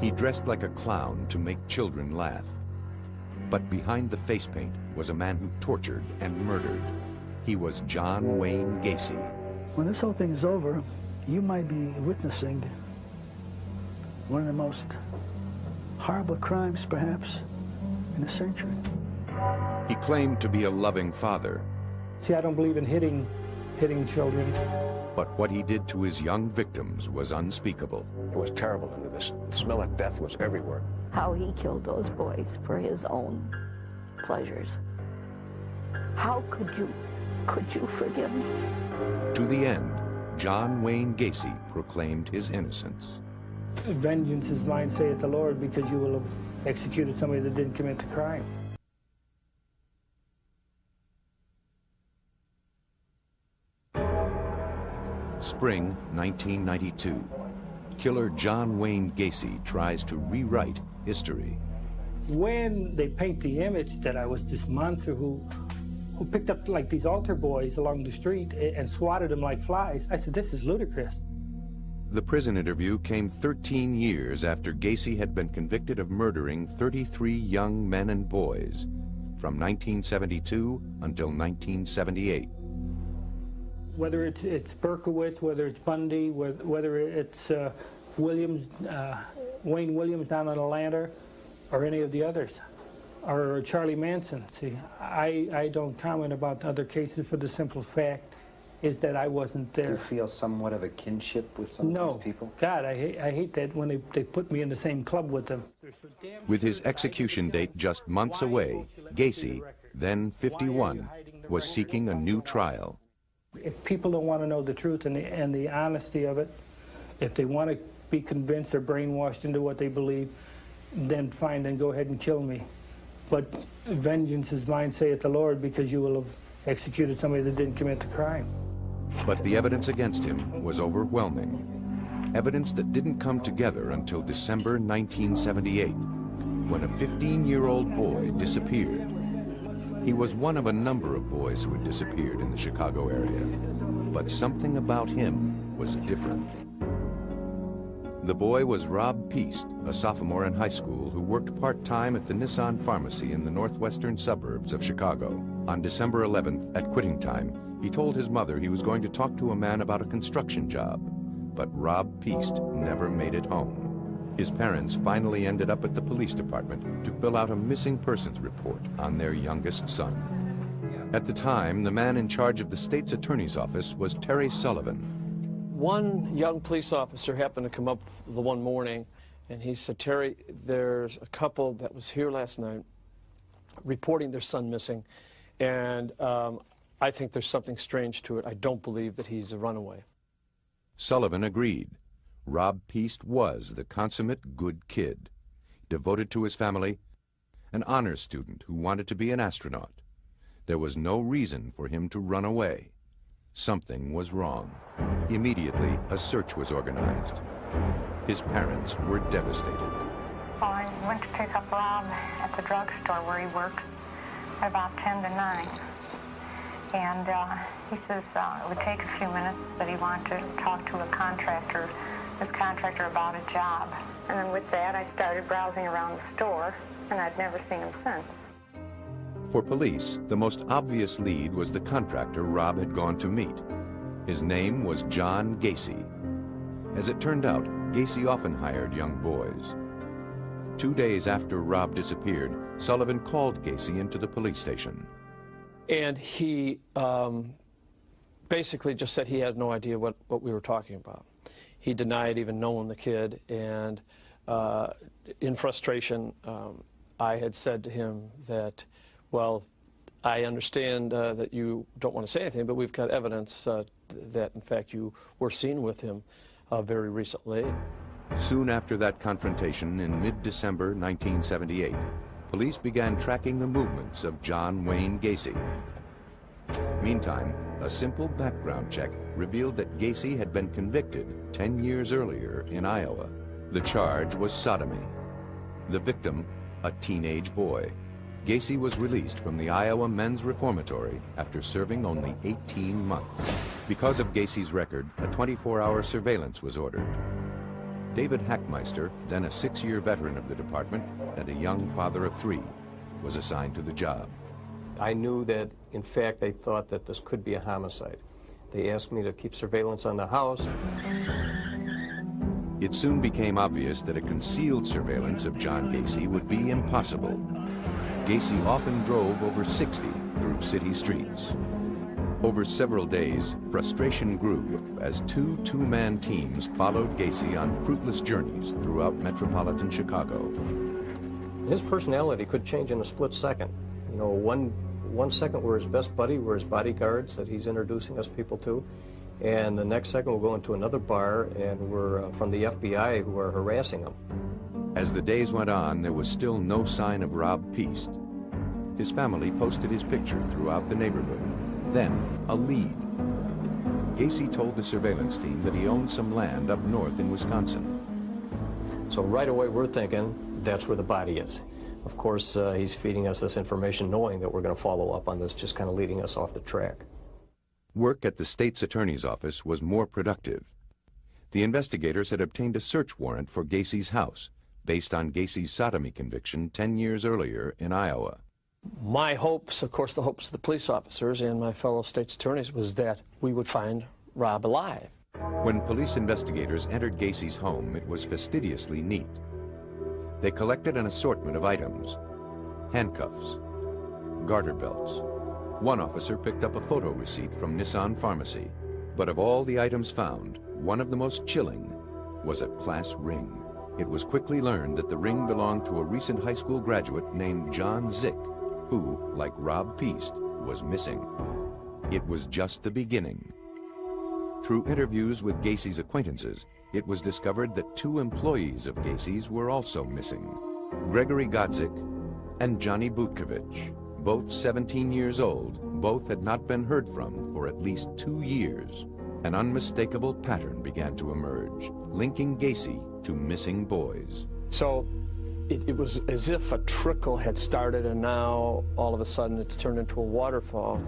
He dressed like a clown to make children laugh. But behind the face paint was a man who tortured and murdered. He was John Wayne Gacy. When this whole thing is over, you might be witnessing one of the most horrible crimes, perhaps, in a century. He claimed to be a loving father. See, I don't believe in hitting children. But what he did to his young victims was unspeakable. It was terrible. The smell of death was everywhere. How he killed those boys for his own pleasures. How could you forgive him? To the end, John Wayne Gacy proclaimed his innocence. Vengeance is mine, saith the Lord, because you will have executed somebody that didn't commit the crime. Spring 1992. Killer John Wayne Gacy tries to rewrite history. When they paint the image that I was this monster who picked up like these altar boys along the street and swatted them like flies, I said, this is ludicrous. The prison interview came 13 years after Gacy had been convicted of murdering 33 young men and boys from 1972 until 1978. Whether it's Berkowitz, whether it's Bundy, whether it's Williams, Wayne Williams down in Atlanta, or any of the others, or Charlie Manson. See, I don't comment about other cases for the simple fact is that I wasn't there. Do you feel somewhat of a kinship with some of these people? God, I hate that when they put me in the same club with them. With his execution date just months away, Gacy, then 51, was seeking a new trial. If people don't want to know the truth and the honesty of it, if they want to be convinced or brainwashed into what they believe, then fine, then go ahead and kill me. But vengeance is mine, saith the Lord, because you will have executed somebody that didn't commit the crime. But the evidence against him was overwhelming. Evidence that didn't come together until December 1978, when a 15-year-old boy disappeared. He was one of a number of boys who had disappeared in the Chicago area, but something about him was different. The boy was Rob Peast, a sophomore in high school who worked part-time at the Nissan pharmacy in the northwestern suburbs of Chicago. On December 11th, at quitting time, he told his mother he was going to talk to a man about a construction job, but Rob Peast never made it home. His parents finally ended up at the police department to fill out a missing persons report on their youngest son. At the time, the man in charge of the state's attorney's office was Terry Sullivan. One young police officer happened to come up the one morning, and he said, Terry, there's a couple that was here last night reporting their son missing, and I think there's something strange to it. I don't believe that he's a runaway. Sullivan agreed. Rob Peast was the consummate good kid, devoted to his family, an honors student who wanted to be an astronaut. There was no reason for him to run away. Something was wrong. Immediately, a search was organized. His parents were devastated. Well, I went to pick up Rob at the drugstore where he works at about 10 to 9. And he says it would take a few minutes, that he wanted to talk to this contractor about a job. And then with that, I started browsing around the store, and I'd never seen him since. For police, the most obvious lead was the contractor Rob had gone to meet. His name was John Gacy. As it turned out, Gacy often hired young boys. 2 days after Rob disappeared, Sullivan called Gacy into the police station. And he basically just said he had no idea what we were talking about. He denied even knowing the kid, and in frustration, I had said to him that, well, I understand that you don't want to say anything, but we've got evidence that, in fact, you were seen with him very recently. Soon after that confrontation in mid-December 1978, police began tracking the movements of John Wayne Gacy. Meantime, a simple background check revealed that Gacy had been convicted 10 years earlier in Iowa. The charge was sodomy. The victim, a teenage boy. Gacy was released from the Iowa Men's Reformatory after serving only 18 months. Because of Gacy's record, a 24-hour surveillance was ordered. David Hackmeister, then a 6-year veteran of the department and a young father of 3, was assigned to the job. I knew that, in fact, they thought that this could be a homicide. They asked me to keep surveillance on the house. It soon became obvious that a concealed surveillance of John Gacy would be impossible. Gacy often drove over 60 through city streets. Over several days, frustration grew as two-man teams followed Gacy on fruitless journeys throughout metropolitan Chicago. His personality could change in a split second. You know, one second we're his best buddy, we're his bodyguards that he's introducing us people to, and the next second we'll go into another bar and we're from the FBI who are harassing him. As the days went on, there was still no sign of Rob Piest. His family posted his picture throughout the neighborhood. Then, a lead. Gacy told the surveillance team that he owned some land up north in Wisconsin. So right away we're thinking that's where the body is. Of course, he's feeding us this information knowing that we're going to follow up on this, just kind of leading us off the track. Work at the state's attorney's office was more productive. The investigators had obtained a search warrant for Gacy's house, based on Gacy's sodomy conviction 10 years earlier in Iowa. My hopes, of course the hopes of the police officers and my fellow state's attorneys, was that we would find Rob alive. When police investigators entered Gacy's home, it was fastidiously neat. They collected an assortment of items: handcuffs, garter belts. One officer picked up a photo receipt from Nissan Pharmacy. But of all the items found, one of the most chilling was a class ring. It was quickly learned that the ring belonged to a recent high school graduate named John Zick, who, like Rob Piest, was missing. It was just the beginning. Through interviews with Gacy's acquaintances, it was discovered that 2 employees of Gacy's were also missing: Gregory Godzik and Johnny Butkovich. Both 17 years old, both had not been heard from for at least 2 years. An unmistakable pattern began to emerge, linking Gacy to missing boys. So it was as if a trickle had started, and now all of a sudden it's turned into a waterfall.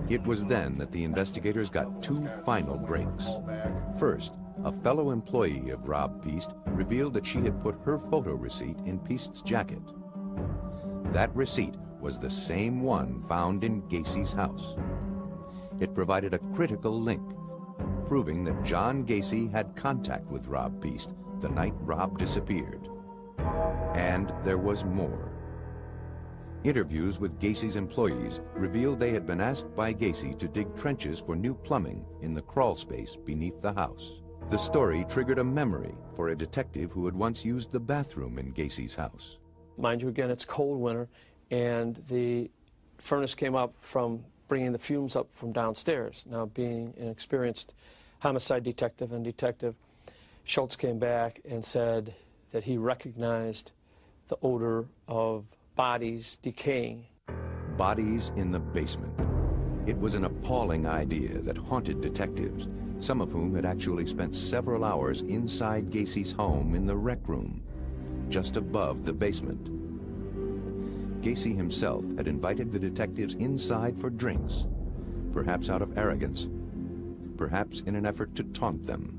It was then that the investigators got 2 final breaks. First, a fellow employee of Rob Piest revealed that she had put her photo receipt in Piest's jacket. That receipt was the same one found in Gacy's house. It provided a critical link, proving that John Gacy had contact with Rob Piest the night Rob disappeared. And there was more. Interviews with Gacy's employees revealed they had been asked by Gacy to dig trenches for new plumbing in the crawl space beneath the house. The story triggered a memory for a detective who had once used the bathroom in Gacy's house. Mind you, again, it's cold winter, and the furnace came up from bringing the fumes up from downstairs. Now, being an experienced homicide detective and Detective Schultz came back and said that he recognized the odor of bodies decaying. Bodies in the basement. It was an appalling idea that haunted detectives, some of whom had actually spent several hours inside Gacy's home in the rec room, just above the basement. Gacy himself had invited the detectives inside for drinks, perhaps out of arrogance, perhaps in an effort to taunt them.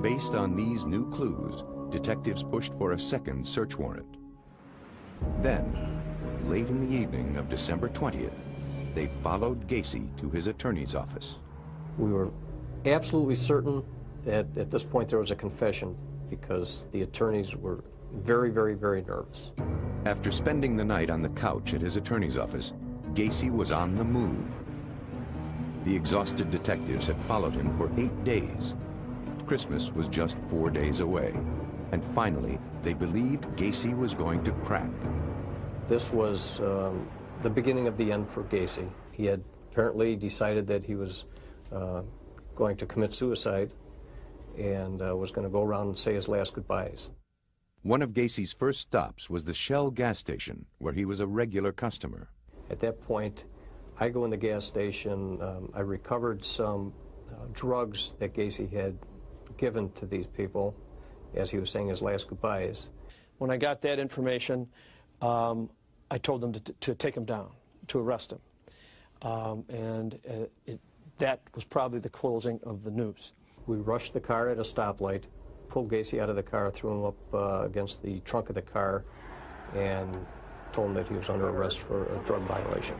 Based on these new clues, detectives pushed for a second search warrant. Then, late in the evening of December 20th, they followed Gacy to his attorney's office. We were absolutely certain that at this point there was a confession because the attorneys were very, very, very nervous. After spending the night on the couch at his attorney's office, Gacy was on the move. The exhausted detectives had followed him for 8 days. Christmas was just 4 days away. And finally, they believed Gacy was going to crack. This was the beginning of the end for Gacy. He had apparently decided that he was going to commit suicide and was going to go around and say his last goodbyes. One of Gacy's first stops was the Shell gas station, where he was a regular customer. At that point, I go in the gas station. I recovered some drugs that Gacy had given to these people as he was saying his last goodbyes. When I got that information, I told them to take him down, to arrest him. That was probably the closing of the news. We rushed the car at a stoplight, pulled Gacy out of the car, threw him up against the trunk of the car, and told him that he was under arrest for a drug violation.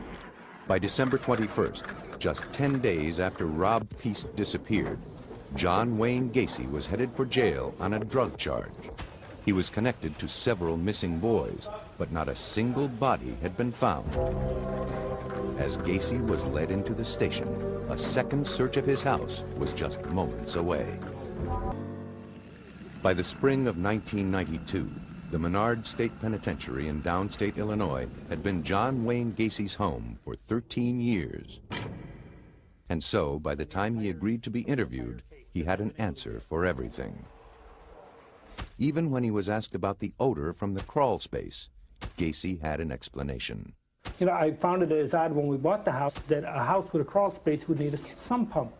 By December 21st, just 10 days after Rob Peace disappeared, John Wayne Gacy was headed for jail on a drug charge. He was connected to several missing boys, but not a single body had been found. As Gacy was led into the station, a second search of his house was just moments away. By the spring of 1992, the Menard State Penitentiary in downstate Illinois had been John Wayne Gacy's home for 13 years. And so, by the time he agreed to be interviewed, he had an answer for everything. Even when he was asked about the odor from the crawl space, Gacy had an explanation. You know, I found it as odd when we bought the house that a house with a crawl space would need a sump pump.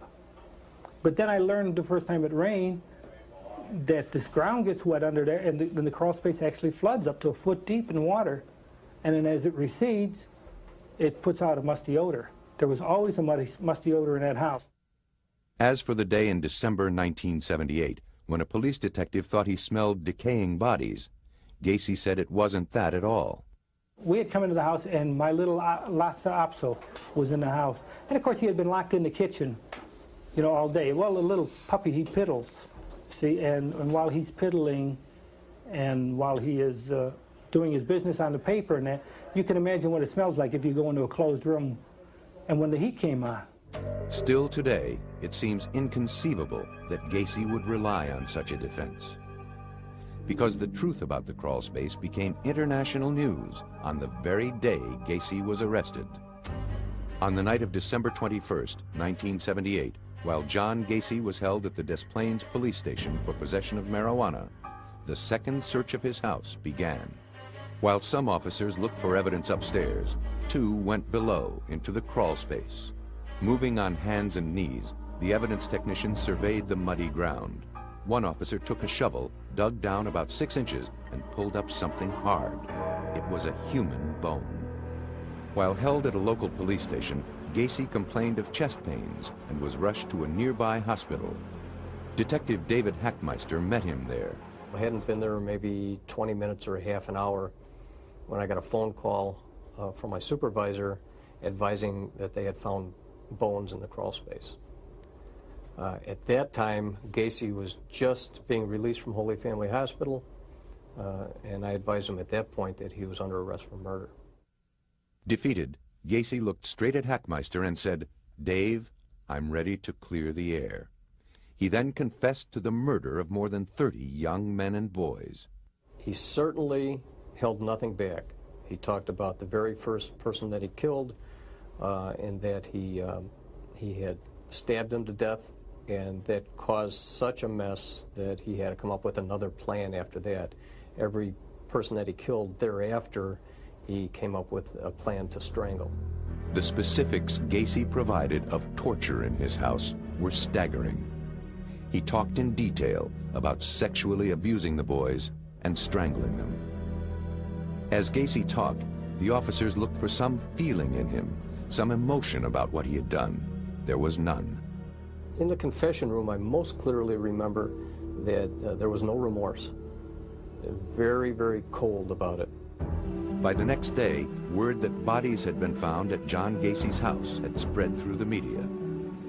But then I learned the first time it rained that this ground gets wet under there, and then the crawl space actually floods up to a foot deep in water. And then as it recedes, it puts out a musty odor. There was always a musty odor in that house. As for the day in December 1978, when a police detective thought he smelled decaying bodies, Gacy said it wasn't that at all. We had come into the house, and my little Lhasa Apso was in the house. And of course, he had been locked in the kitchen, you know, all day. Well, the little puppy, he piddles, see, and while he's piddling and while he is doing his business on the paper and that, you can imagine what it smells like if you go into a closed room and when the heat came on. Still today, it seems inconceivable that Gacy would rely on such a defense. Because the truth about the crawl space became international news on the very day Gacy was arrested. On the night of December 21st, 1978, while John Gacy was held at the Des Plaines police station for possession of marijuana, the second search of his house began. While some officers looked for evidence upstairs, two went below into the crawl space. Moving on hands and knees, the evidence technicians surveyed the muddy ground. One officer took a shovel, dug down about 6 inches, and pulled up something hard. It was a human bone. While held at a local police station, Gacy complained of chest pains and was rushed to a nearby hospital. Detective David Hackmeister met him there. I hadn't been there maybe 20 minutes or a half an hour when I got a phone call from my supervisor advising that they had found bones in the crawl space. At that time, Gacy was just being released from Holy Family Hospital, and I advised him at that point that he was under arrest for murder. Defeated, Gacy looked straight at Hackmeister and said, "Dave, I'm ready to clear the air." He then confessed to the murder of more than 30 young men and boys. He certainly held nothing back. He talked about the very first person that he killed, and that he had stabbed him to death, and that caused such a mess that he had to come up with another plan after that. Every person that he killed thereafter, he came up with a plan to strangle. The specifics Gacy provided of torture in his house were staggering. He talked in detail about sexually abusing the boys and strangling them. As Gacy talked, the officers looked for some feeling in him, some emotion about what he had done. There was none. In the confession room, I most clearly remember that there was no remorse. Very, very cold about it. By the next day, word that bodies had been found at John Gacy's house had spread through the media.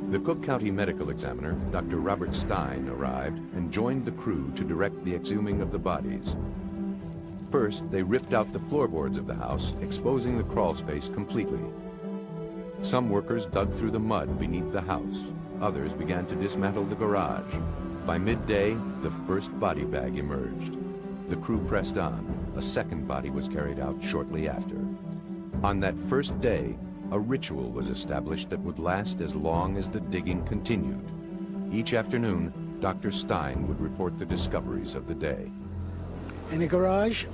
The Cook County medical examiner, Dr. Robert Stein, arrived and joined the crew to direct the exhuming of the bodies. First, they ripped out the floorboards of the house, exposing the crawl space completely. Some workers dug through the mud beneath the house. Others began to dismantle the garage. By midday, the first body bag emerged. The crew pressed on. A second body was carried out shortly after. On that first day, a ritual was established that would last as long as the digging continued. Each afternoon, Dr. Stein would report the discoveries of the day. In the garage,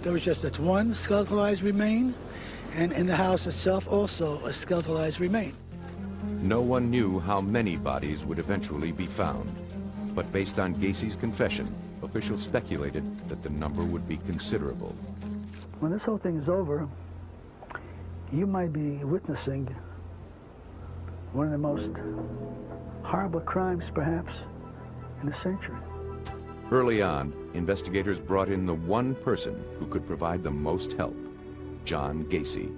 there was just that one skeletalized remain, and in the house itself also a skeletalized remain. No one knew how many bodies would eventually be found, but based on Gacy's confession, officials speculated that the number would be considerable. When this whole thing is over, you might be witnessing one of the most horrible crimes, perhaps, in a century. Early on, investigators brought in the one person who could provide the most help, John Gacy.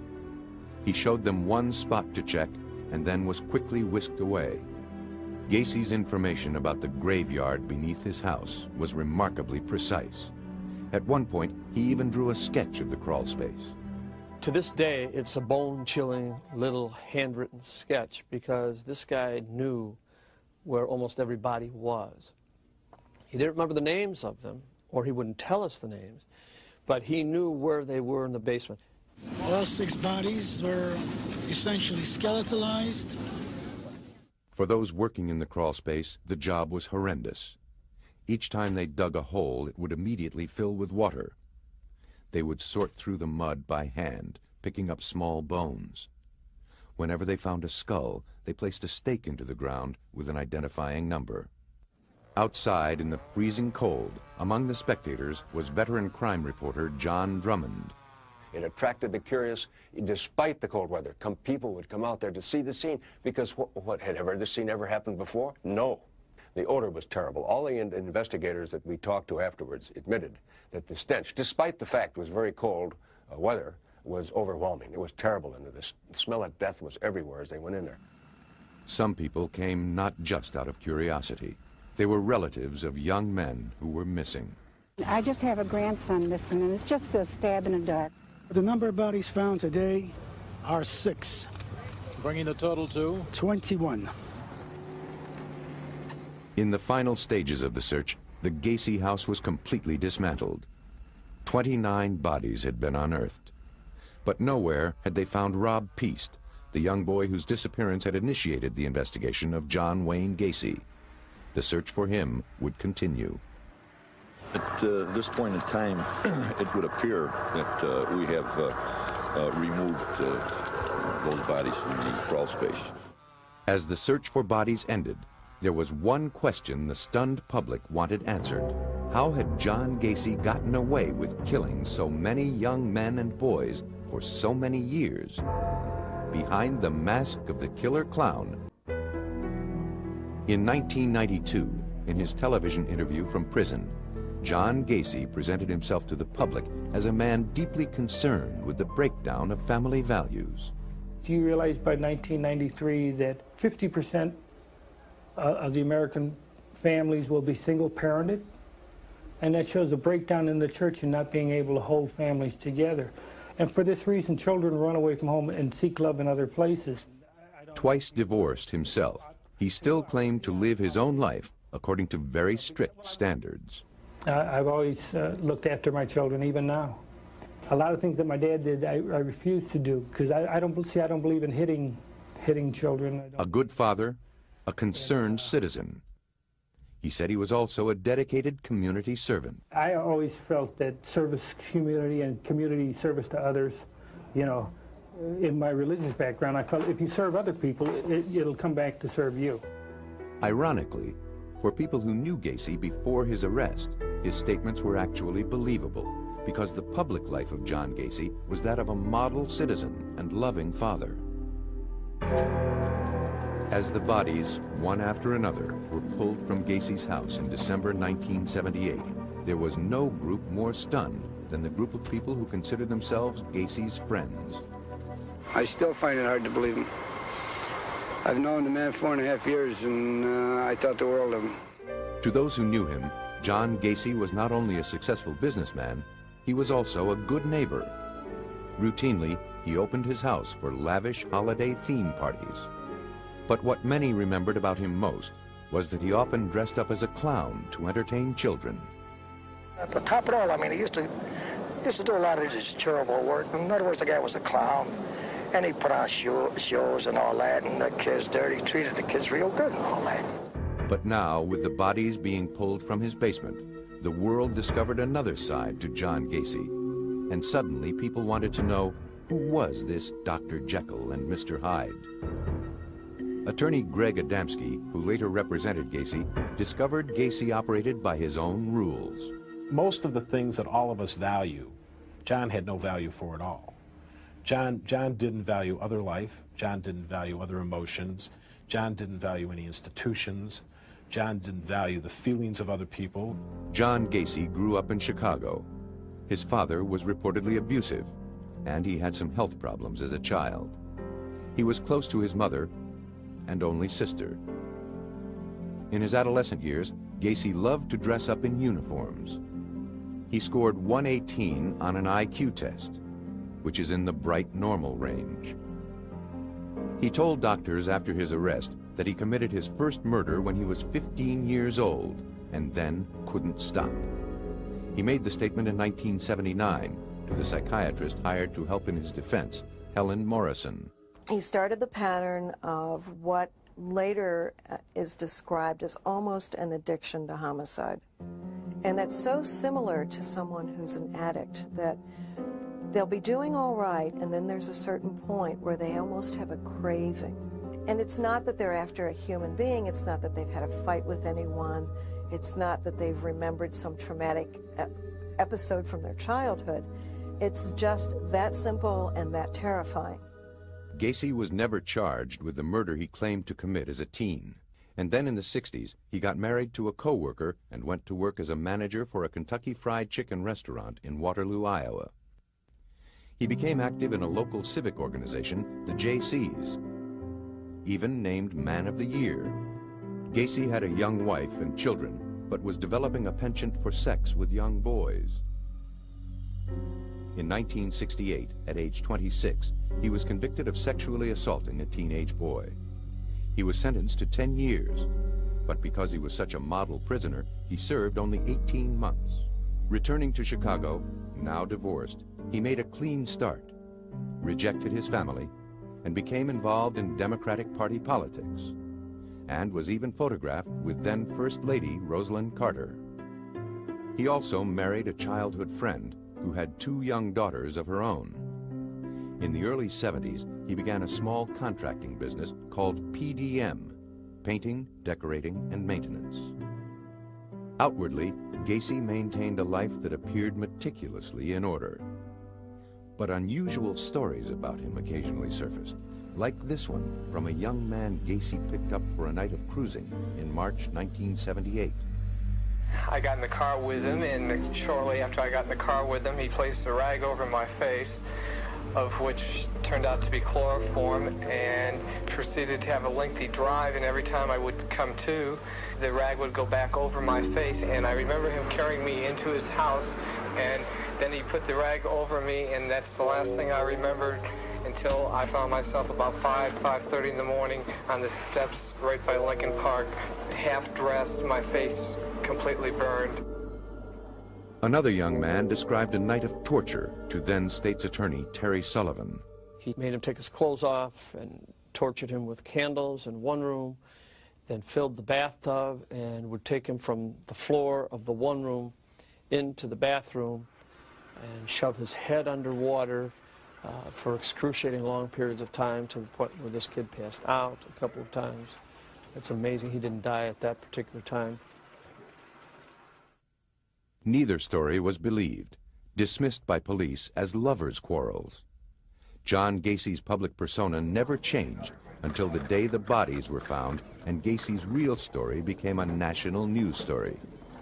He showed them one spot to check and then was quickly whisked away. Gacy's information about the graveyard beneath his house was remarkably precise. At one point, he even drew a sketch of the crawl space. To this day, it's a bone-chilling little handwritten sketch because this guy knew where almost every body was. He didn't remember the names of them, or he wouldn't tell us the names, but he knew where they were in the basement. All 6 bodies were essentially skeletalized. For those working in the crawl space, the job was horrendous. Each time they dug a hole, it would immediately fill with water. They would sort through the mud by hand, picking up small bones. Whenever they found a skull, they placed a stake into the ground with an identifying number. Outside in the freezing cold, among the spectators, was veteran crime reporter John Drummond. It attracted the curious, despite the cold weather. People would come out there to see the scene because what had this scene ever happened before? No. The odor was terrible. All the investigators that we talked to afterwards admitted that the stench, despite the fact it was very cold weather, was overwhelming. It was terrible, and the smell of death was everywhere as they went in there. Some people came not just out of curiosity. They were relatives of young men who were missing. I just have a grandson missing, and it's just a stab in the dark. The number of bodies found today are 6. Bringing the total to? 21. In the final stages of the search, the Gacy house was completely dismantled. 29 bodies had been unearthed. But nowhere had they found Rob Peast, the young boy whose disappearance had initiated the investigation of John Wayne Gacy. The search for him would continue. At this point in time, it would appear that we have removed those bodies from the crawl space. As the search for bodies ended, there was one question the stunned public wanted answered. How had John Gacy gotten away with killing so many young men and boys for so many years? Behind the mask of the killer clown. In 1992, in his television interview from prison, John Gacy presented himself to the public as a man deeply concerned with the breakdown of family values. Do you realize by 1993 that 50% of the American families will be single-parented? And that shows a breakdown in the church and not being able to hold families together. And for this reason, children run away from home and seek love in other places. Twice divorced himself, he still claimed to live his own life according to very strict standards. I've always looked after my children, even now. A lot of things that my dad did, I refuse to do, because I don't believe in hitting children. A good father, a concerned citizen. He said he was also a dedicated community servant. I always felt that service community and community service to others, you know, in my religious background, I felt if you serve other people, it'll come back to serve you. Ironically, for people who knew Gacy before his arrest, his statements were actually believable because the public life of John Gacy was that of a model citizen and loving father. As the bodies, one after another, were pulled from Gacy's house in December 1978, there was no group more stunned than the group of people who considered themselves Gacy's friends. I still find it hard to believe him. I've known the man 4.5 years, and I thought the world of him. To those who knew him, John Gacy was not only a successful businessman, he was also a good neighbor. Routinely, he opened his house for lavish holiday theme parties. But what many remembered about him most was that he often dressed up as a clown to entertain children. At the top of it all, I mean, he used to do a lot of his charitable work. In other words, the guy was a clown, and he put on shows and all that, and the kids there, he treated the kids real good and all that. But now, with the bodies being pulled from his basement, the world discovered another side to John Gacy. And suddenly, people wanted to know, who was this Dr. Jekyll and Mr. Hyde? Attorney Greg Adamski, who later represented Gacy, discovered Gacy operated by his own rules. Most of the things that all of us value, John had no value for at all. John didn't value other life. John didn't value other emotions. John didn't value any institutions. John didn't value the feelings of other people. John Gacy grew up in Chicago. His father was reportedly abusive, and he had some health problems as a child. He was close to his mother and only sister. In his adolescent years, Gacy loved to dress up in uniforms. He scored 118 on an IQ test, which is in the bright normal range. He told doctors after his arrest that he committed his first murder when he was 15 years old and then couldn't stop. He made the statement in 1979 to the psychiatrist hired to help in his defense, Helen Morrison. He started the pattern of what later is described as almost an addiction to homicide. And that's so similar to someone who's an addict that they'll be doing all right, and then there's a certain point where they almost have a craving. And it's not that they're after a human being, it's not that they've had a fight with anyone, it's not that they've remembered some traumatic episode from their childhood. It's just that simple and that terrifying. Gacy was never charged with the murder he claimed to commit as a teen. And then in the 60s, he got married to a co-worker and went to work as a manager for a Kentucky Fried Chicken restaurant in Waterloo, Iowa. He became active in a local civic organization, the Jaycees, even named Man of the Year. Gacy had a young wife and children, but was developing a penchant for sex with young boys. In 1968, at age 26, he was convicted of sexually assaulting a teenage boy. He was sentenced to 10 years, but because he was such a model prisoner, he served only 18 months. Returning to Chicago, now divorced, he made a clean start, rejected his family, and became involved in Democratic Party politics, and was even photographed with then First Lady Rosalind Carter. He also married a childhood friend who had 2 young daughters of her own. In the early 70s, he began a small contracting business called PDM, painting, decorating, and maintenance. Outwardly, Gacy maintained a life that appeared meticulously in order. But unusual stories about him occasionally surfaced, like this one from a young man Gacy picked up for a night of cruising in March 1978. I got in the car with him, and shortly after I got in the car with him, he placed a rag over my face, of which turned out to be chloroform, and proceeded to have a lengthy drive, and every time I would come to, the rag would go back over my face, and I remember him carrying me into his house, and then he put the rag over me, and that's the last thing I remembered until I found myself about 5:30 in the morning on the steps right by Lincoln Park, half dressed, my face completely burned. Another young man described a night of torture to then State's Attorney Terry Sullivan. He made him take his clothes off and tortured him with candles in one room, then filled the bathtub and would take him from the floor of the one room into the bathroom and shove his head underwater for excruciating long periods of time, to the point where this kid passed out a couple of times. It's amazing he didn't die at that particular time. Neither story was believed, dismissed by police as lovers' quarrels. John Gacy's public persona never changed until the day the bodies were found, and Gacy's real story became a national news story,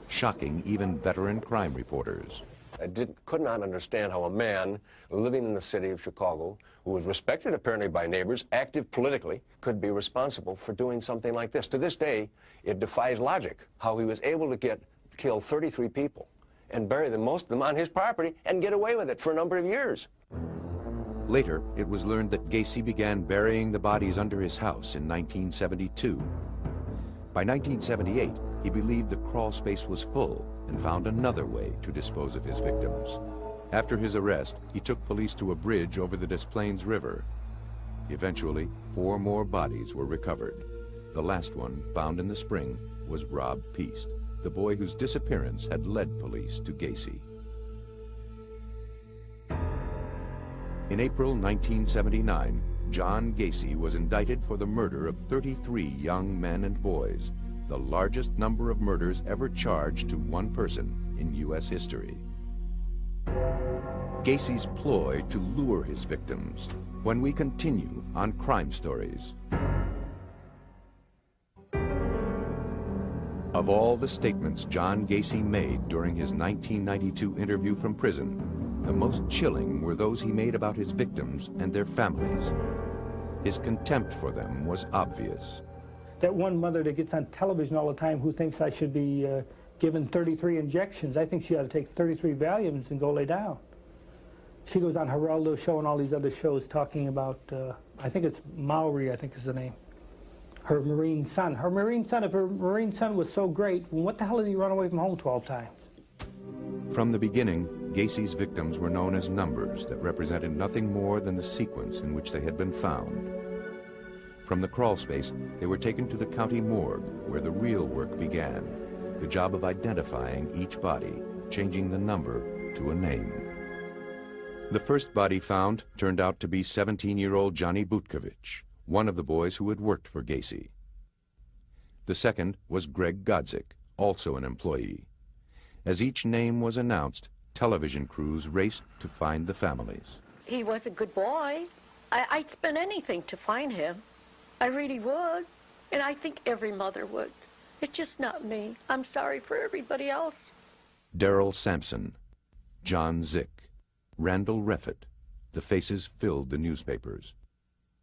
shocking even veteran crime reporters. I could not understand how a man living in the city of Chicago, who was respected apparently by neighbors, active politically, could be responsible for doing something like this. To this day, it defies logic how he was able to kill 33 people and bury most of them on his property and get away with it for a number of years. Later, it was learned that Gacy began burying the bodies under his house in 1972. By 1978, he believed the crawl space was full and found another way to dispose of his victims. After his arrest, he took police to a bridge over the Des Plaines River. Eventually, 4 more bodies were recovered. The last one, found in the spring, was Rob Peast, the boy whose disappearance had led police to Gacy. In April 1979, John Gacy was indicted for the murder of 33 young men and boys, the largest number of murders ever charged to one person in U.S. history. Gacy's ploy to lure his victims, when we continue on Crime Stories. Of all the statements John Gacy made during his 1992 interview from prison, the most chilling were those he made about his victims and their families. His contempt for them was obvious. That one mother that gets on television all the time who thinks I should be given 33 injections, I think she ought to take 33 Valiums and go lay down. She goes on Geraldo's show and all these other shows talking about, I think it's Maori, I think is the name. Her Marine son. Her Marine son, if her Marine son was so great, what the hell did he run away from home 12 times? From the beginning, Gacy's victims were known as numbers that represented nothing more than the sequence in which they had been found. From the crawl space, they were taken to the county morgue, where the real work began, the job of identifying each body, changing the number to a name. The first body found turned out to be 17-year-old Johnny Butkovich, one of the boys who had worked for Gacy. The second was Greg Godzik, also an employee. As each name was announced, television crews raced to find the families. He was a good boy. I'd spend anything to find him. I really would. And I think every mother would. It's just not me. I'm sorry for everybody else. Darrell Sampson, John Zick, Randall Reffett. The faces filled the newspapers.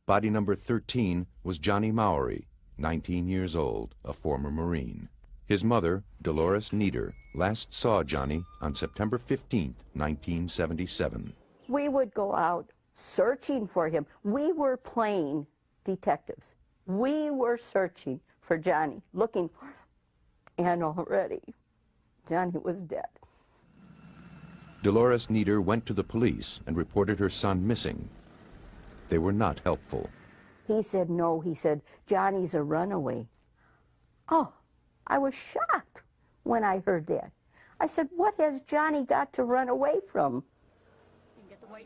Body number 13 was Johnny Maori, 19 years old, a former Marine. His mother, Dolores Nieder, last saw Johnny on September 15, 1977. We would go out searching for him. We were playing detectives. We were searching for Johnny, looking for him. And already, Johnny was dead. Dolores Nieder went to the police and reported her son missing. They were not helpful. He said, no, he said, Johnny's a runaway. Oh, I was shocked when I heard that. I said, what has Johnny got to run away from?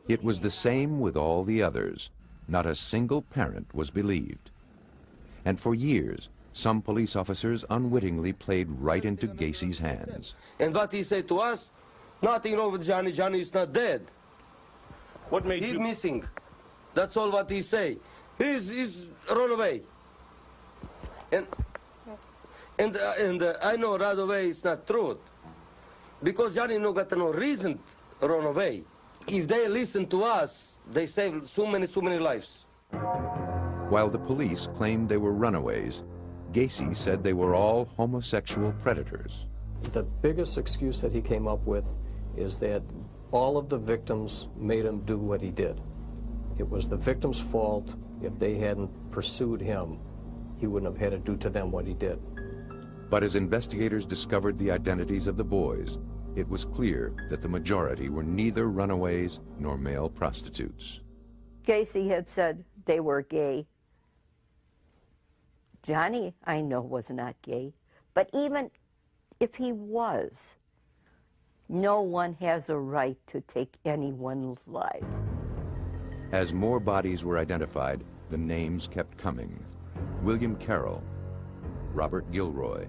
It was the same with all the others. Not a single parent was believed. And for years, some police officers unwittingly played right into Gacy's hands. And what he said to us, nothing wrong with Johnny, Johnny is not dead. What made He's you... missing. That's all what he say. He's run away. And I know right away it's not true. Because Johnny no got no reason to run away. If they listen to us, they save so many lives. While the police claimed they were runaways, Gacy said they were all homosexual predators. The biggest excuse that he came up with is that all of the victims made him do what he did. It was the victim's fault. If they hadn't pursued him, he wouldn't have had to do to them what he did. But as investigators discovered the identities of the boys, it was clear that the majority were neither runaways nor male prostitutes. Gacy had said they were gay. Johnny, I know, was not gay. But even if he was, no one has a right to take anyone's lives. As more bodies were identified, the names kept coming. William Carroll, Robert Gilroy,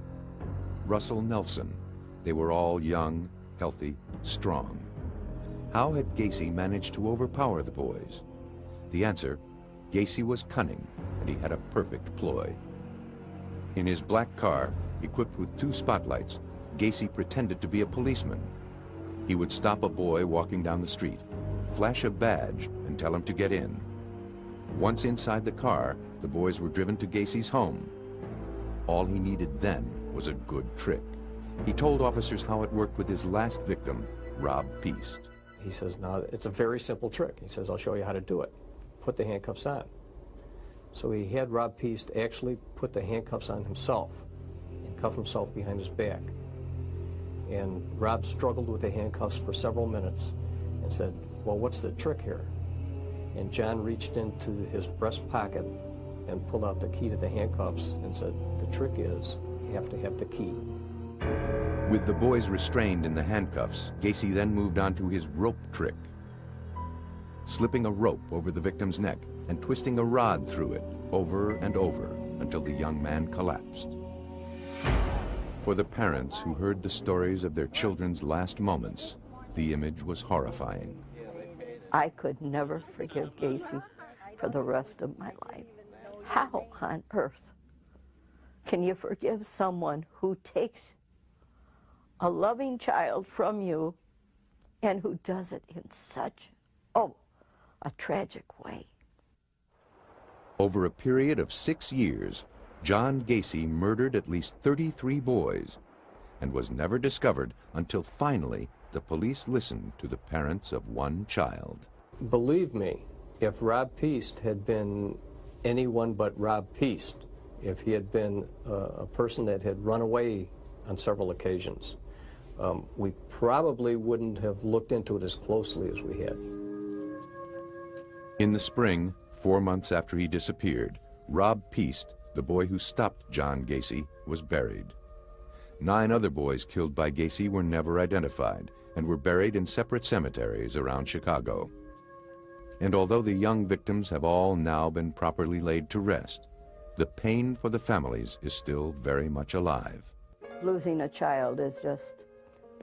Russell Nelson. They were all young, healthy, strong. How had Gacy managed to overpower the boys? The answer, Gacy was cunning, and he had a perfect ploy. In his black car, equipped with 2 spotlights, Gacy pretended to be a policeman. He would stop a boy walking down the street, flash a badge, and tell him to get in. Once inside the car, the boys were driven to Gacy's home. All he needed then was a good trick. He told officers how it worked with his last victim, Rob Peast. He says, no, it's a very simple trick. He says, I'll show you how to do it. Put the handcuffs on. So he had Rob Peast actually put the handcuffs on himself and cuff himself behind his back. And Rob struggled with the handcuffs for several minutes and said, well, what's the trick here? And John reached into his breast pocket and pulled out the key to the handcuffs and said, the trick is you have to have the key. With the boys restrained in the handcuffs, Gacy then moved on to his rope trick. Slipping a rope over the victim's neck and twisting a rod through it over and over until the young man collapsed. For the parents who heard the stories of their children's last moments, the image was horrifying. I could never forgive Gacy for the rest of my life. How on earth can you forgive someone who takes a loving child from you and who does it in such, a tragic way? Over a period of 6 years, John Gacy murdered at least 33 boys and was never discovered until finally the police listened to the parents of one child. Believe me, if Rob Peast had been anyone but Rob Peast, if he had been a person that had run away on several occasions, we probably wouldn't have looked into it as closely as we had. In the spring, 4 months after he disappeared, Rob Peast, the boy who stopped John Gacy, was buried. 9 other boys killed by Gacy were never identified and were buried in separate cemeteries around Chicago. And although the young victims have all now been properly laid to rest, the pain for the families is still very much alive. Losing a child is just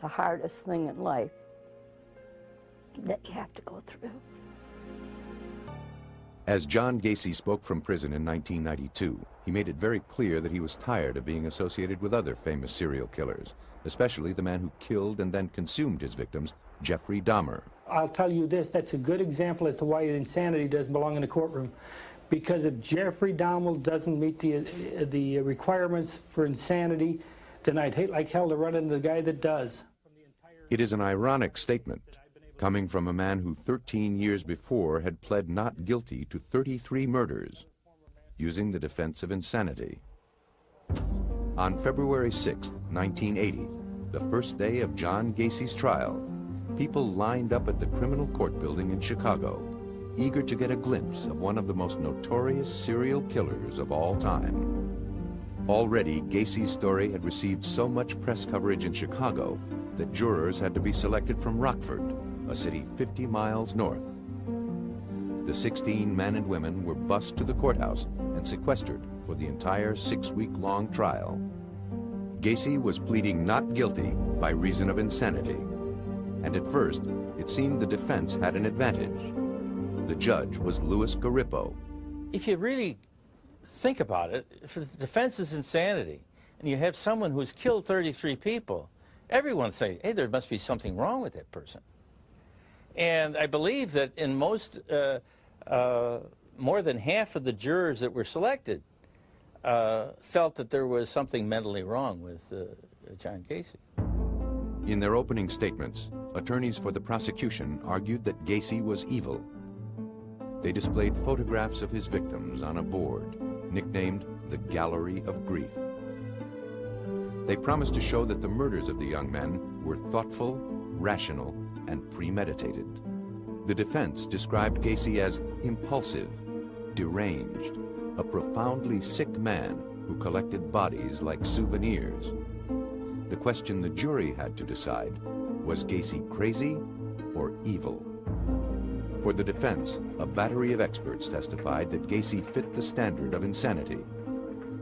the hardest thing in life that you have to go through. As John Gacy spoke from prison in 1992, he made it very clear that he was tired of being associated with other famous serial killers, especially the man who killed and then consumed his victims, Jeffrey Dahmer. I'll tell you this, that's a good example as to why insanity doesn't belong in a courtroom. Because if Jeffrey Dahmer doesn't meet the requirements for insanity, then I'd hate like hell to run into the guy that does. It is an ironic statement, coming from a man who 13 years before had pled not guilty to 33 murders, using the defense of insanity. On February 6, 1980, the first day of John Gacy's trial, people lined up at the criminal court building in Chicago, eager to get a glimpse of one of the most notorious serial killers of all time. Already, Gacy's story had received so much press coverage in Chicago that jurors had to be selected from Rockford, a city 50 miles north. The 16 men and women were bused to the courthouse and sequestered for the entire 6-week-long trial. Gacy was pleading not guilty by reason of insanity. And at first, it seemed the defense had an advantage. The judge was Louis Garippo. If you really think about it, if the defense is insanity, and you have someone who's killed 33 people, everyone say, hey, there must be something wrong with that person. And I believe that in most, more than half of the jurors that were selected felt that there was something mentally wrong with John Gacy. In their opening statements, attorneys for the prosecution argued that Gacy was evil. They displayed photographs of his victims on a board, nicknamed the Gallery of Grief. They promised to show that the murders of the young men were thoughtful, rational, and premeditated. The defense described Gacy as impulsive, deranged, a profoundly sick man who collected bodies like souvenirs. The question the jury had to decide, was Gacy crazy or evil? For the defense, a battery of experts testified that Gacy fit the standard of insanity.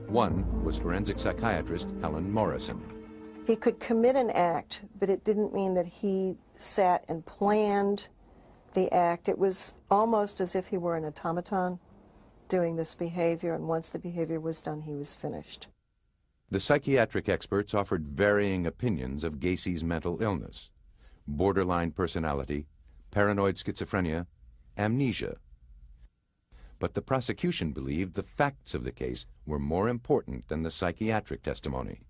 One was forensic psychiatrist Helen Morrison. He could commit an act, but it didn't mean that he sat and planned the act. It was almost as if he were an automaton doing this behavior, and once the behavior was done, he was finished. The psychiatric experts offered varying opinions of Gacy's mental illness: borderline personality, paranoid schizophrenia, amnesia. But the prosecution believed the facts of the case were more important than the psychiatric testimony.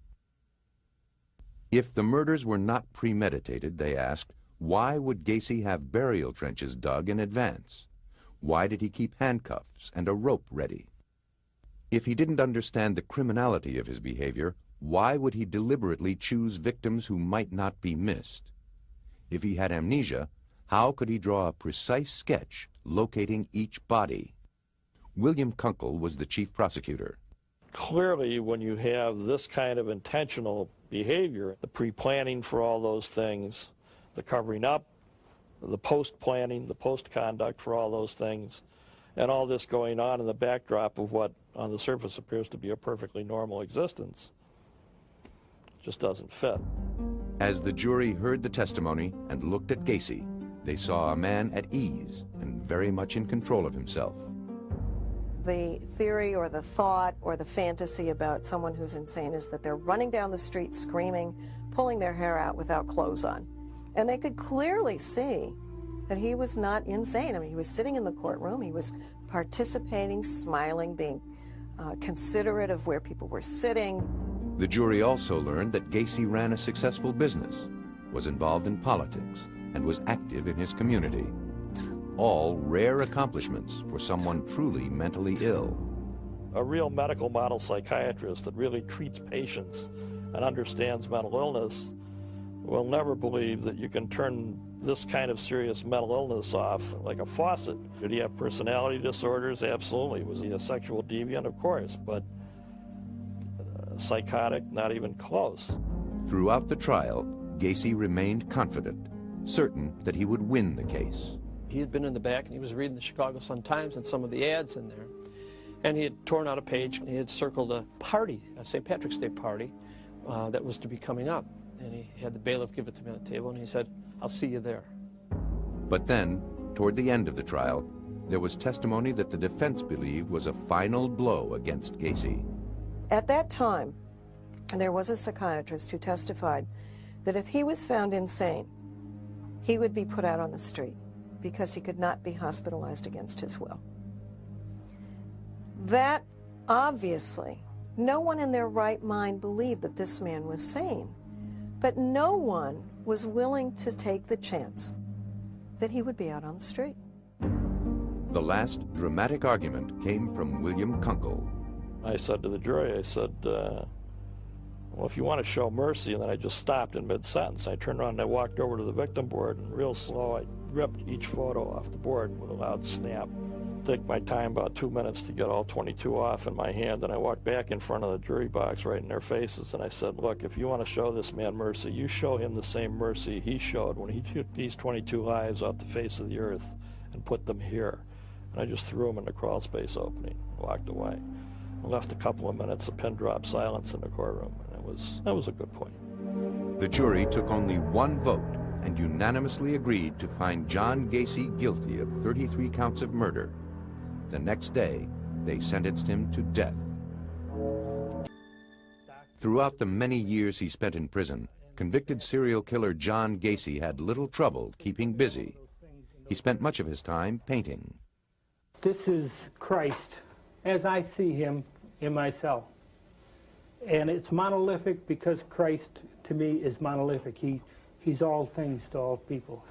If the murders were not premeditated, they asked, why would Gacy have burial trenches dug in advance? Why did he keep handcuffs and a rope ready? If he didn't understand the criminality of his behavior, why would he deliberately choose victims who might not be missed? If he had amnesia, how could he draw a precise sketch locating each body? William Kunkel was the chief prosecutor. Clearly, when you have this kind of intentional behavior, the pre-planning for all those things, the covering up, the post-planning, the post-conduct for all those things, and all this going on in the backdrop of what on the surface appears to be a perfectly normal existence, just doesn't fit. As the jury heard the testimony and looked at Gacy, they saw a man at ease and very much in control of himself. the theory or the thought or the fantasy about someone who's insane is that they're running down the street screaming, pulling their hair out without clothes on. And they could clearly see that he was not insane. I mean, he was sitting in the courtroom, he was participating, smiling, being considerate of where people were sitting. The jury also learned that Gacy ran a successful business, was involved in politics, and was active in his community. All rare accomplishments for someone truly mentally ill. A real medical model psychiatrist that really treats patients and understands mental illness will never believe that you can turn this kind of serious mental illness off like a faucet. Did he have personality disorders? Absolutely. Was he a sexual deviant? Of course, but psychotic, not even close. Throughout the trial, Gacy remained confident, certain that he would win the case. He had been in the back and he was reading the Chicago Sun-Times and some of the ads in there. And he had torn out a page and he had circled a party, a St. Patrick's Day party, that was to be coming up. And he had the bailiff give it to me on the table and he said, "I'll see you there." But then, toward the end of the trial, there was testimony that the defense believed was a final blow against Gacy. At that time, there was a psychiatrist who testified that if he was found insane, he would be put out on the street because he could not be hospitalized against his will. That, obviously, no one in their right mind believed that this man was sane, but no one was willing to take the chance that he would be out on the street. The last dramatic argument came from William Kunkel. I said to the jury, I said, well, if you want to show mercy, and then I just stopped in mid-sentence. I turned around and I walked over to the victim board, and real slow, I ripped each photo off the board with a loud snap. Took my time, about 2 minutes, to get all 22 off in my hand, and I walked back in front of the jury box right in their faces, and I said, look, if you want to show this man mercy, you show him the same mercy he showed when he took these 22 lives off the face of the earth and put them here. And I just threw them in the crawl space opening, walked away. I left a couple of minutes of pin drop silence in the courtroom, and that was a good point. The jury took only one vote and unanimously agreed to find John Gacy guilty of 33 counts of murder. The next day, they sentenced him to death. Throughout the many years he spent in prison, convicted serial killer John Gacy had little trouble keeping busy. He spent much of his time painting. This is Christ as I see him in my cell. And it's monolithic because Christ, to me, is monolithic. He's all things to all people.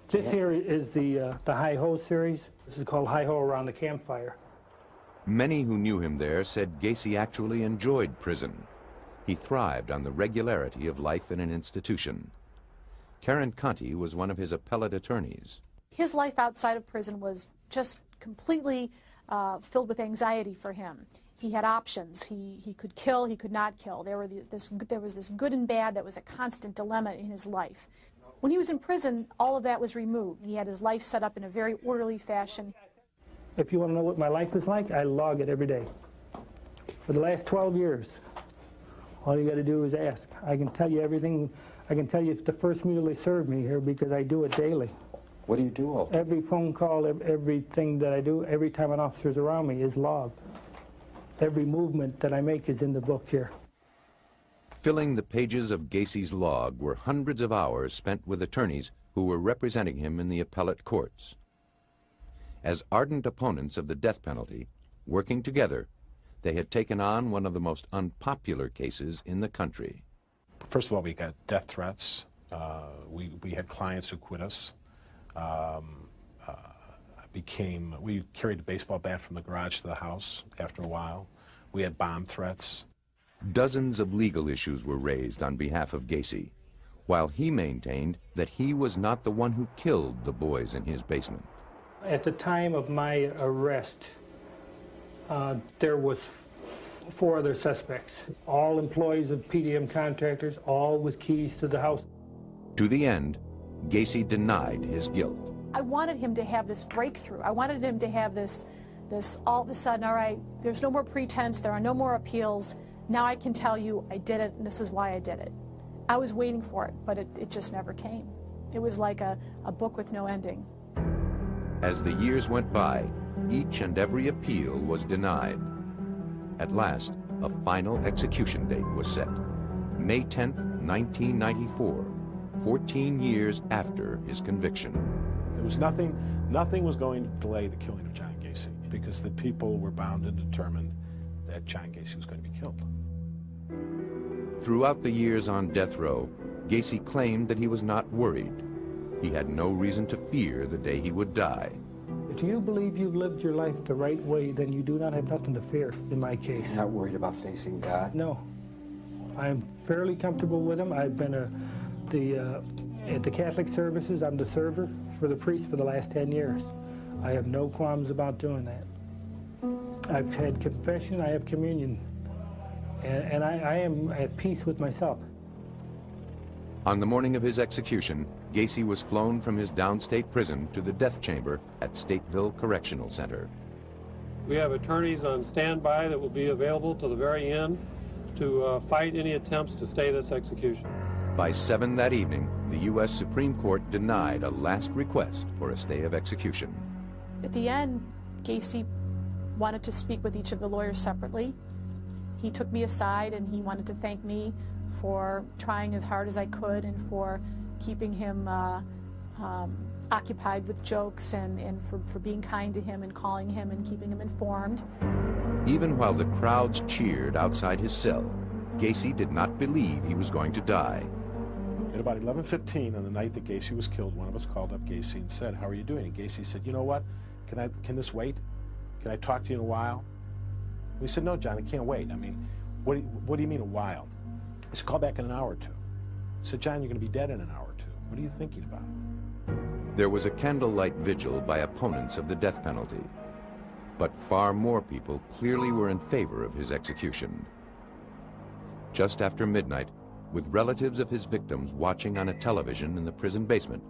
This here is the Hi-Ho series. This is called Hi-Ho Around the Campfire. Many who knew him there said Gacy actually enjoyed prison. He thrived on the regularity of life in an institution. Karen Conti was one of his appellate attorneys. His life outside of prison was just completely filled with anxiety for him. He had options. He could kill, he could not kill. There was this good and bad that was a constant dilemma in his life. When he was in prison, all of that was removed. He had his life set up in a very orderly fashion. If you want to know what my life is like, I log it every day. For the last 12 years, all you got to do is ask. I can tell you everything. I can tell you the first meal they served me here because I do it daily. What do you do all day? Every phone call, everything that I do, every time an officer's around me is logged. Every movement that I make is in the book here. Filling the pages of Gacy's log were hundreds of hours spent with attorneys who were representing him in the appellate courts. As ardent opponents of the death penalty, working together, they had taken on one of the most unpopular cases in the country. First of all, we got death threats. We had clients who quit us. We carried a baseball bat from the garage to the house after a while. We had bomb threats. Dozens of legal issues were raised on behalf of Gacy, while he maintained that he was not the one who killed the boys in his basement. At the time of my arrest, there was 4 other suspects, all employees of PDM contractors, all with keys to the house. To the end, Gacy denied his guilt. I wanted him to have this breakthrough. I wanted him to have this all of a sudden, all right, there's no more pretense, there are no more appeals. Now I can tell you I did it, and this is why I did it. I was waiting for it, but it just never came. It was like a book with no ending. As the years went by, each and every appeal was denied. At last, a final execution date was set, May 10th, 1994, 14 years after his conviction. There was nothing was going to delay the killing of John Gacy because the people were bound and determined that John Gacy was going to be killed. Throughout the years on death row, Gacy claimed that he was not worried. He had no reason to fear the day he would die. If you believe you've lived your life the right way, then you do not have nothing to fear, in my case. You're not worried about facing God? No. I'm fairly comfortable with him. I've been at the Catholic services, I'm the server for the priest for the last 10 years. I have no qualms about doing that. I've had confession, I have communion, and I am at peace with myself. On the morning of his execution, Gacy was flown from his downstate prison to the death chamber at Stateville Correctional Center. We have attorneys on standby that will be available to the very end to fight any attempts to stay this execution. By 7 that evening, the U.S. Supreme Court denied a last request for a stay of execution. At the end, Gacy wanted to speak with each of the lawyers separately. He took me aside and he wanted to thank me for trying as hard as I could and for keeping him occupied with jokes and for being kind to him and calling him and keeping him informed. Even while the crowds cheered outside his cell, Gacy did not believe he was going to die. At about 11:15 on the night that Gacy was killed, one of us called up Gacy and said, "How are you doing?" And Gacy said, "You know what? Can this wait? Can I talk to you in a while?" We said, "No, John, I can't wait. I mean, what do you mean a while?" He said, "Call back in an hour or two." I said, "John, you're going to be dead in an hour or two. What are you thinking about?" There was a candlelight vigil by opponents of the death penalty, but far more people clearly were in favor of his execution. Just after midnight, with relatives of his victims watching on a television in the prison basement,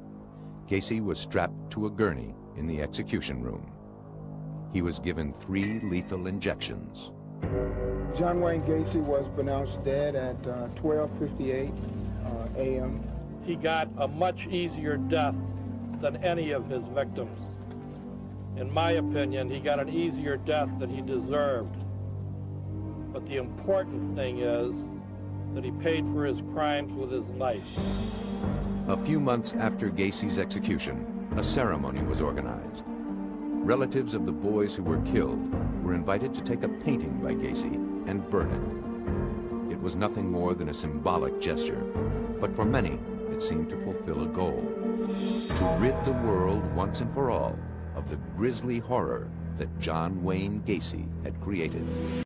Gacy was strapped to a gurney in the execution room. He was given 3 lethal injections. John Wayne Gacy was pronounced dead at 12:58 a.m. He got a much easier death than any of his victims. In my opinion, he got an easier death than he deserved. But the important thing is that he paid for his crimes with his life. A few months after Gacy's execution, a ceremony was organized. Relatives of the boys who were killed were invited to take a painting by Gacy and burn it. It was nothing more than a symbolic gesture, but for many, it seemed to fulfill a goal: to rid the world once and for all of the grisly horror that John Wayne Gacy had created.